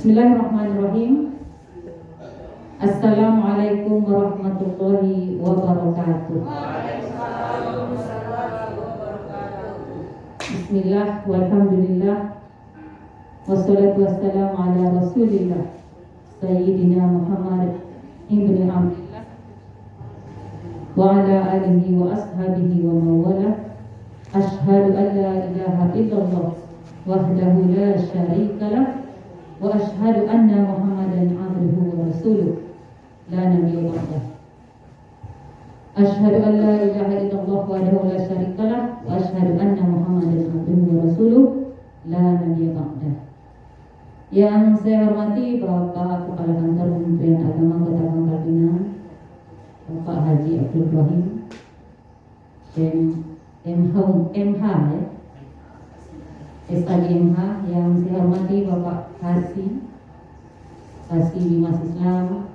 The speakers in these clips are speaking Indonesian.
Bismillahirrahmanirrahim. Assalamualaikum warahmatullahi wabarakatuh. Bismillah, walhamdulillah, wassalatu wassalamu ala rasulillah Sayyidina Muhammad ibn Abdillah wa ala alihi wa ashabihi wa mawala. Ashhadu an la ilaha illallah wahdahu la syarika lah wa ashhadu anna Muhammadan abduhu wa rasuluh la nabiyya ba'dah. Ashhadu an la ilaha illallah wahdahu la syarikalah wa ashhadu anna Muhammadan abduhu wa rasuluh la nabiyya ba'dah. Yang saya hormati Bapak Kepala Kantor Kementerian Agama Kota Pangkal Pinang, Bapak Haji Abdul Rahim MH ya, SAGMH. Yang saya hormati Bapak Kasih Bimas Islam,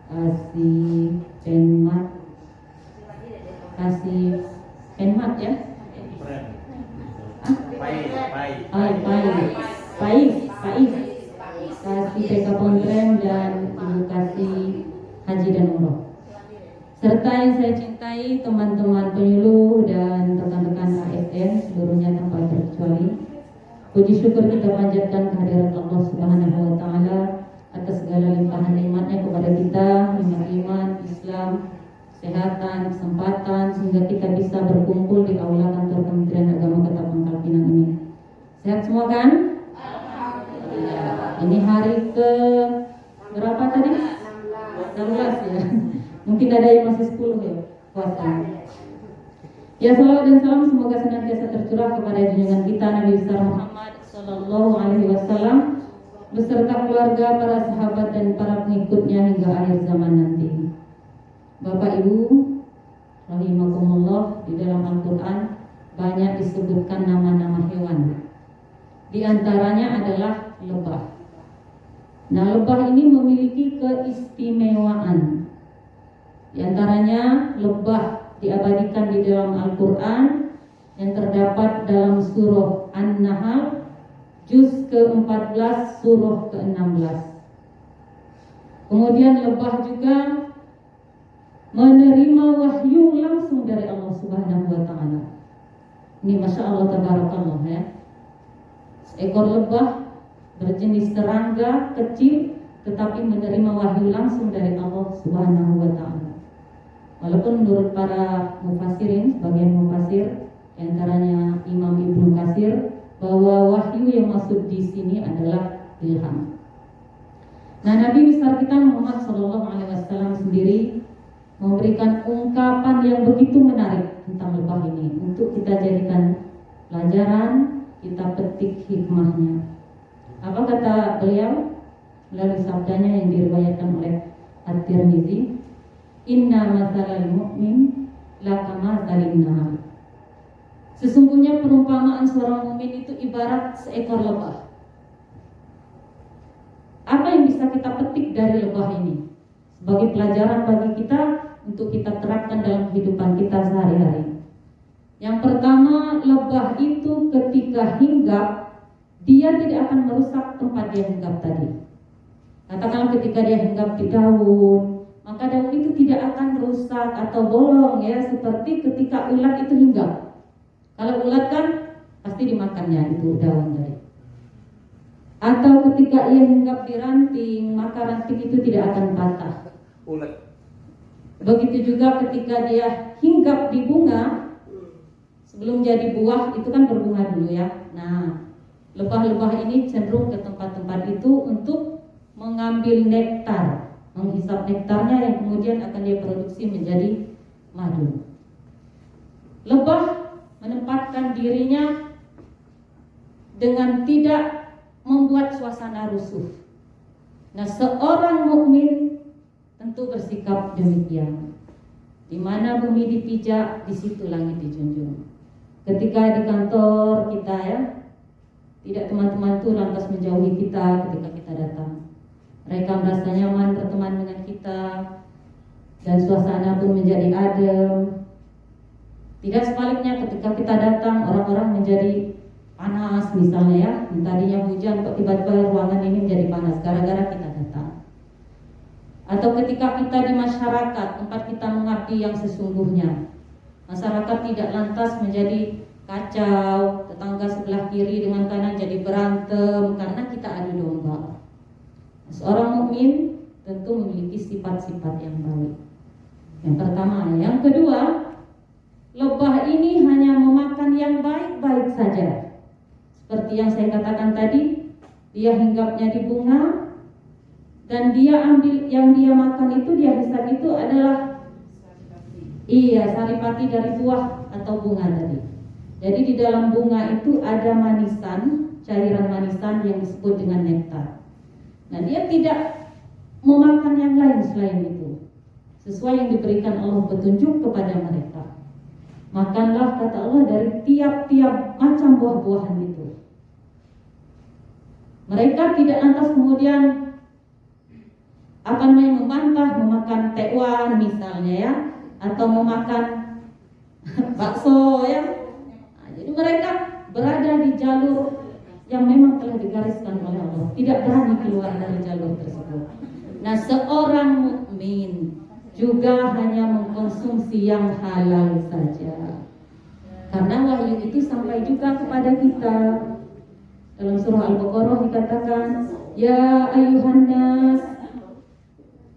Kasih Penmat ya, Kasih PK Pontrem dan Ibu Kasih Haji dan Umroh, serta yang saya cintai teman-teman penyuluh dan rekan-rekan ASN seluruhnya tanpa terkecuali. Puji syukur kita panjatkan kehadirat Allah Subhanahu wa taala atas segala limpahan nikmatnya kepada kita, nikmat iman, Islam, kesehatan, kesempatan sehingga kita bisa berkumpul di aula kantor Kementerian Agama Kota Pangkal Pinang ini. Sehat semua kan? Alhamdulillah. Ini hari ke berapa tadi? 16 ya. Mungkin ada yang masih 10 ya puasa. Ya, salawat dan salam semoga senantiasa tercurah kepada junjungan kita Nabi besar Muhammad Sallallahu Alaihi Wasallam beserta keluarga, para sahabat dan para pengikutnya hingga akhir zaman nanti. Bapak Ibu rahimakumullah, di dalam Al-Quran banyak disebutkan nama-nama hewan. Di antaranya adalah lebah. Nah, lebah ini memiliki keistimewaan. Di antaranya lebah diabadikan di dalam Al-Quran yang terdapat dalam surah An-Nahl juz ke-14 surah ke-16. Kemudian lebah juga menerima wahyu langsung dari Allah Subhanahu wa taala. Ini Masya Allah tabarakallah ya. Seekor lebah berjenis serangga kecil tetapi menerima wahyu langsung dari Allah Subhanahu wa taala. Walaupun menurut para mufassirin, sebagian mufassir antaranya Imam Ibnu Katsir, bahwa wahyu yang masuk di sini adalah ilham. Nah, Nabi besar kita Muhammad Sallallahu Alaihi Wasallam sendiri memberikan ungkapan yang begitu menarik tentang lebah ini untuk kita jadikan pelajaran, kita petik hikmahnya. Apa kata beliau melalui sabdanya yang diriwayatkan oleh At-Tirmizi? Inna mathalal mu'min la kamathalin nahar. Sesungguhnya perumpamaan seorang mukmin itu ibarat seekor lebah. Apa yang bisa kita petik dari lebah ini sebagai pelajaran bagi kita untuk kita terapkan dalam kehidupan kita sehari-hari? Yang pertama, lebah itu ketika hinggap, dia tidak akan merusak tempat dia hinggap tadi. Katakanlah ketika dia hinggap di daun, maka daun itu tidak akan rusak atau bolong ya, seperti ketika ulat itu hinggap. Kalau ulat kan pasti dimakannya itu daun tadi. Atau ketika ia hinggap di ranting, maka ranting itu tidak akan patah. Ulat. Begitu juga ketika dia hinggap di bunga, sebelum jadi buah itu kan berbunga dulu ya. Nah, lebah-lebah ini cenderung ke tempat-tempat itu untuk mengambil nektar, menghisap nektarnya yang kemudian akan dia produksi menjadi madu. Lebah menempatkan dirinya dengan tidak membuat suasana rusuh. Nah, seorang mukmin tentu bersikap demikian. Di mana bumi dipijak, di situ langit dijunjung. Ketika di kantor kita ya, tidak teman-teman itu lantas menjauhi kita ketika kita datang. Mereka merasa nyaman berteman dengan kita dan suasana pun menjadi adem. Tidak sebaliknya, ketika kita datang orang-orang menjadi panas misalnya ya, tadinya hujan kok tiba-tiba ruangan ini menjadi panas gara-gara kita datang. Atau ketika kita di masyarakat, tempat kita mengabdi yang sesungguhnya, masyarakat tidak lantas menjadi kacau, tetangga sebelah kiri dengan kanan jadi berantem karena kita adu domba. Seorang mukmin tentu memiliki sifat-sifat yang baik. Yang pertama. Yang kedua, lebah ini hanya memakan yang baik-baik saja. Seperti yang saya katakan tadi, dia hinggapnya di bunga, dan dia ambil yang dia makan itu, dia hisap itu adalah saripati dari buah atau bunga tadi. Jadi di dalam bunga itu ada manisan, cairan manisan yang disebut dengan nektar. Nah, dia tidak memakan yang lain selain itu. Sesuai yang diberikan Allah petunjuk kepada mereka. Makanlah, kata Allah, dari tiap-tiap macam buah-buahan itu. Mereka tidak lantas kemudian membantah memakan tekwan misalnya ya, atau memakan bakso ya. Nah, jadi mereka berada di jalur yang memang telah digariskan oleh Allah, tidak berani keluar dari jalur tersebut. Nah, seorang mukmin juga hanya mengkonsumsi yang halal saja, karena wahyu itu sampai juga kepada kita. Dalam surah Al-Baqarah dikatakan, ya ayuhan nas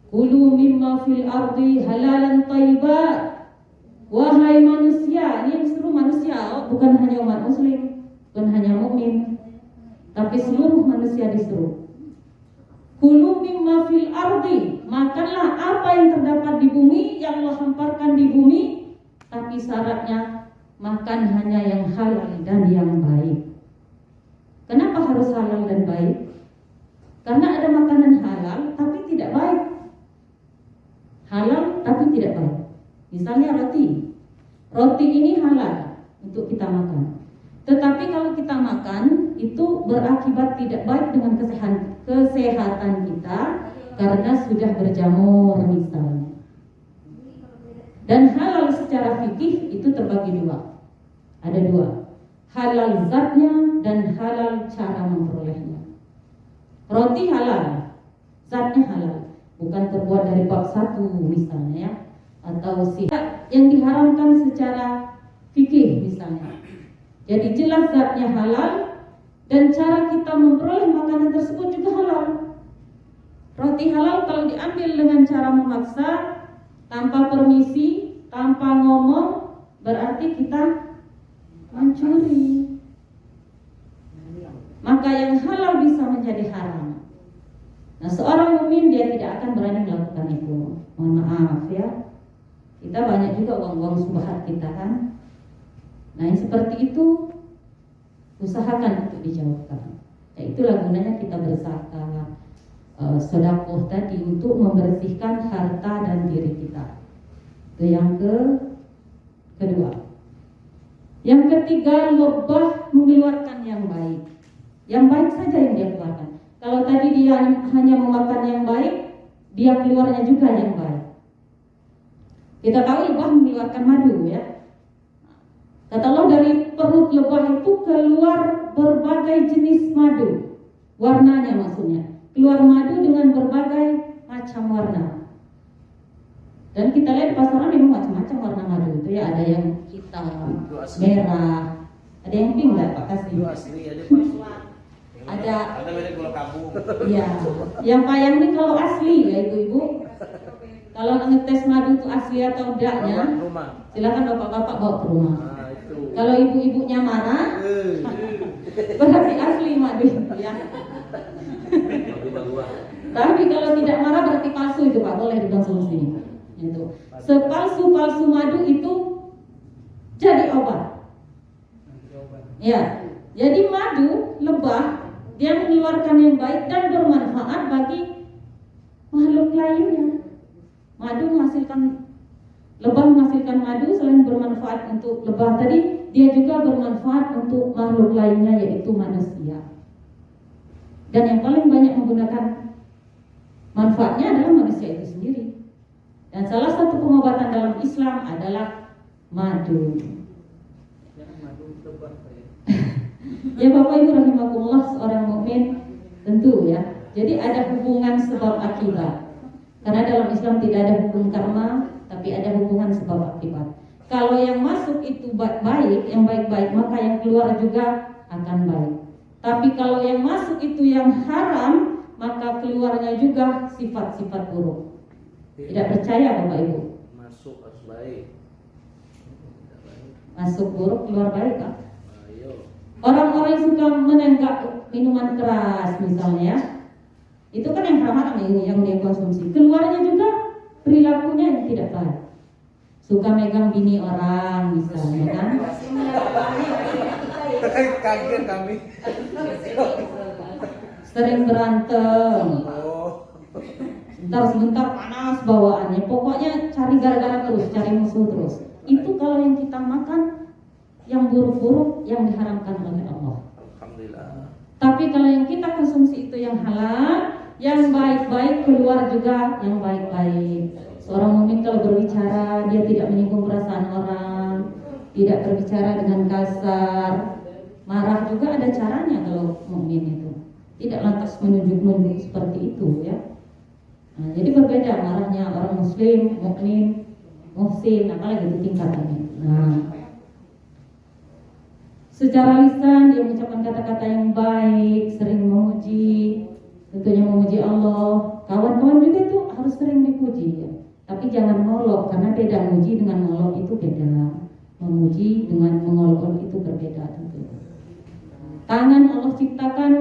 kulu mimma fil ardi halalan thayyibat. Wahai manusia, ini seluruh manusia, bukan hanya umat muslim, bukan hanya mukmin, tapi seluruh manusia disuruh. Kulu mimma fil ardi, makanlah apa yang terdapat di bumi, yang Allah hamparkan di bumi, tapi syaratnya makan hanya yang halal dan yang baik. Kenapa harus halal dan baik? Karena ada makanan halal tapi tidak baik. Halal tapi tidak baik. Misalnya roti. Roti ini halal untuk kita makan. Tetapi kalau kita makan itu berakibat tidak baik dengan kesehatan kita karena sudah berjamur misalnya. Dan halal secara fikih itu terbagi dua. Ada dua. Halal zatnya dan halal cara memperolehnya. Roti halal, zatnya halal, bukan terbuat dari bab satu misalnya ya, atau yang diharamkan secara fikih misalnya. Jadi jelas zatnya halal dan cara kita memperoleh makanan tersebut juga halal. Roti halal kalau diambil dengan cara memaksa, tanpa permisi, tanpa ngomong, berarti kita mencuri. Maka yang halal bisa menjadi haram. Nah, seorang mukmin dia tidak akan berani melakukan itu. Mohon maaf ya. Kita banyak juga uang-uang subhat kita kan. Nah, yang seperti itu usahakan untuk dijauhkan. Ya, itulah gunanya kita berzakat, sedekah tadi untuk membersihkan harta dan diri kita. Itu yang kedua. Yang ketiga, lebah mengeluarkan yang baik. Yang baik saja yang dia keluarkan. Kalau tadi dia hanya memakan yang baik, dia keluarnya juga yang baik. Kita tahu lebah mengeluarkan madu ya. Kata Allah, dari perut lebah itu keluar berbagai jenis madu. Warnanya maksudnya. Keluar madu dengan berbagai macam warna. Dan kita lihat di pasaran memang macam-macam warna madu itu ya. Ada yang hitam, merah, ada yang pink nggak Pak Kasih? Ada merek gula kabung. Iya. Yang payang ini kalau asli ya ibu-ibu. Kalau ngetes madu itu asli atau enggaknya, silakan bapak-bapak bawa ke rumah. Kalau ibu-ibunya marah, berarti asli madu ya. Tapi kalau tidak marah berarti palsu itu Pak, boleh dikonsumsi. Itu. Sepalsu-palsu madu itu jadi obat. Ya. Jadi madu lebah dia mengeluarkan yang baik dan bermanfaat bagi makhluk lainnya. Lebah menghasilkan madu selain bermanfaat untuk lebah tadi, dia juga bermanfaat untuk makhluk lainnya yaitu manusia. Dan yang paling banyak menggunakan manfaatnya adalah manusia itu sendiri. Dan salah satu pengobatan dalam Islam adalah madu. Ya Bapak Ibu rahimakumullah, seorang mukmin tentu ya. Jadi ada hubungan sebab akibat. Karena dalam Islam tidak ada hukum karma, tapi ada hubungan sebab akibat. Kalau yang masuk itu baik, yang baik-baik, maka yang keluar juga akan baik. Tapi kalau yang masuk itu yang haram, maka keluarnya juga sifat-sifat buruk. Tidak percaya Bapak Ibu? Masuk harus baik. Masuk buruk, keluar baik kan? Orang-orang yang suka menenggak minuman keras misalnya, itu kan yang haram yang dia konsumsi. Keluarnya juga perilakunya yang tidak baik. Suka megang bini orang misalnya kan. Kaget kami. Sering berantem. Sebentar panas bawaannya. Pokoknya cari gara-gara terus, cari musuh terus. Itu kalau yang kita makan yang buruk-buruk yang diharamkan oleh Allah. Alhamdulillah. Tapi kalau yang kita konsumsi itu yang halal, yang baik-baik keluar juga yang baik-baik. Seorang mukmin kalau berbicara dia tidak menyinggung perasaan orang, tidak berbicara dengan kasar. Marah juga ada caranya kalau mukmin itu. Tidak lantas menunjuk-nunjuk seperti itu ya. Nah, jadi berbeda marahnya orang muslim, mukmin, muhsin, apalagi itu tingkatannya. Nah, secara lisan dia mengucapkan kata-kata yang baik, sering memuji, tentunya memuji Allah. Kawan-kawan juga itu harus sering dipuji ya. Tapi jangan ngolok, karena beda memuji dengan ngolok itu beda. Memuji dengan mengolok itu berbeda tentunya. Tangan Allah ciptakan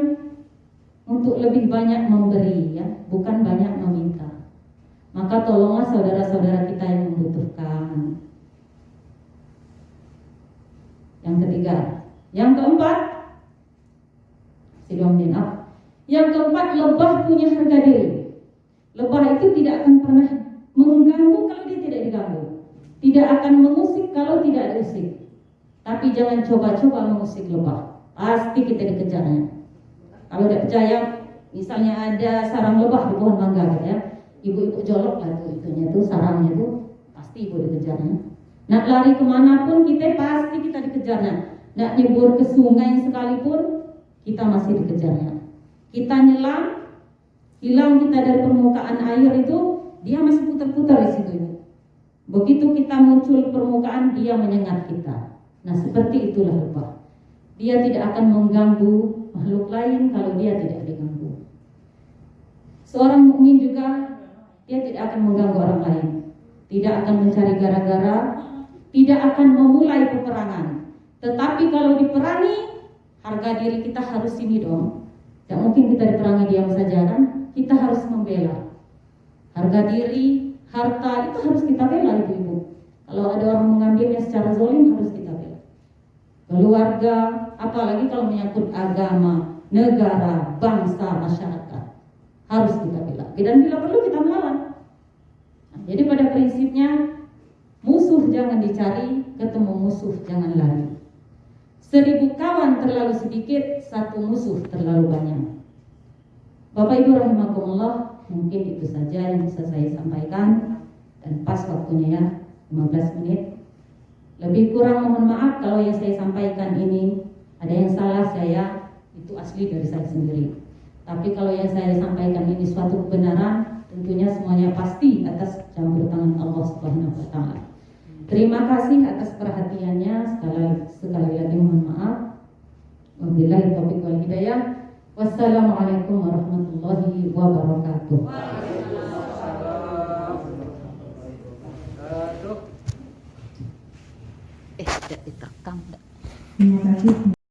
untuk lebih banyak memberi ya, bukan banyak meminta. Maka tolonglah saudara-saudara kita yang membutuhkan. Yang ketiga, yang keempat, yang keempat, lebah punya harga diri. Lebah itu tidak akan pernah mengganggu kalau dia tidak diganggu, tidak akan mengusik kalau tidak diusik. Tapi jangan coba-coba mengusik lebah, pasti kita dikejarnya. Kalau tidak percaya, misalnya ada sarang lebah di pohon mangga gitu ya, ibu-ibu jolok lah itunya sarangnya tuh, pasti ibu dikejarnya. Nak lari kemanapun kita pasti kita dikejarnya. Nak nyebur ke sungai sekalipun kita masih dikejarnya. Kita nyelam, hilang kita dari permukaan air itu, dia masih putar-putar di situ. Begitu kita muncul permukaan, dia menyengat kita. Nah seperti itulah lebah. Dia tidak akan mengganggu makhluk lain kalau dia tidak diganggu. Seorang mukmin juga dia tidak akan mengganggu orang lain, tidak akan mencari gara-gara, tidak akan memulai peperangan. Tetapi kalau diperangi, harga diri kita harus ini dong. Tidak mungkin kita diperangi diam saja kan? Kita harus membela. Harga diri, harta itu harus kita bela ibu-ibu. Kalau ada orang mengambilnya secara zalim harus kita bela. Keluarga, apalagi kalau menyangkut agama, negara, bangsa, masyarakat, harus kita bela. Dan bila perlu kita melawan. Nah, jadi pada prinsipnya musuh jangan dicari, ketemu musuh jangan lari. 1000 kawan terlalu sedikit, 1 musuh terlalu banyak. Bapak Ibu rahimakumullah, mungkin itu saja yang bisa saya sampaikan. Dan pas waktunya ya, 15 menit. Lebih kurang mohon maaf kalau yang saya sampaikan ini ada yang salah, saya itu asli dari saya sendiri. Tapi kalau yang saya sampaikan ini suatu kebenaran, tentunya semuanya pasti atas campur tangan Allah Subhanahu wa taala. Terima kasih atas perhatiannya, sekali lagi mohon maaf. Wabillahi taufiq wal hidayah. Wassalamualaikum warahmatullahi wabarakatuh. Tidak diterekam. Terima kasih.